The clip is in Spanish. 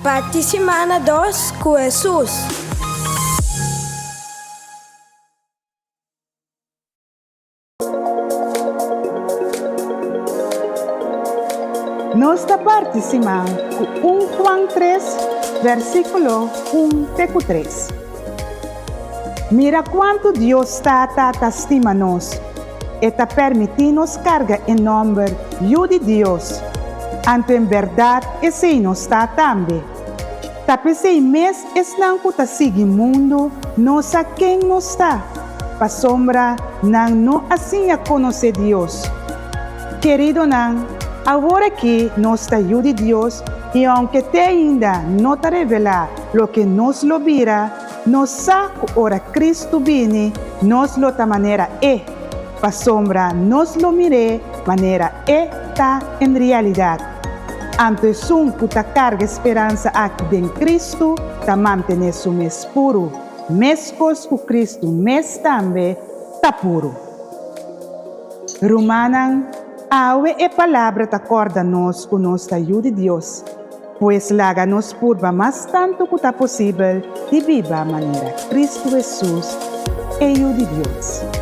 parte semana 2 com Jesus. Nossa parte semana com 1 Juan 3, versículo 1-3. Mira quanto Deus está estima nós, e está permitindo-nos carga em nome de Deus. Anto em verdade, esse não está também. Tapesei mês não que sigue mundo, não sabe quem não está. Pa sombra, não assim a conhecer Deus. Querido não, agora que nós está de Deus, e aunque te ainda não te revela lo que nos lo vira, nós sabe que ora Cristo viene, nós lo ta maneira é. Pa sombra, nós lo mire, maneira é ta em realidade. Antes puta carga esperança aqui em Cristo, ta mantener su mes puro. Mes cos com Cristo, mes também ta puro. Romanan, awe e palavra ta acorda nos com nossa ajuda de Deus, pois laga nos purba mais tanto que ta possível de viva maneira Cristo Jesus e ajuda de Deus.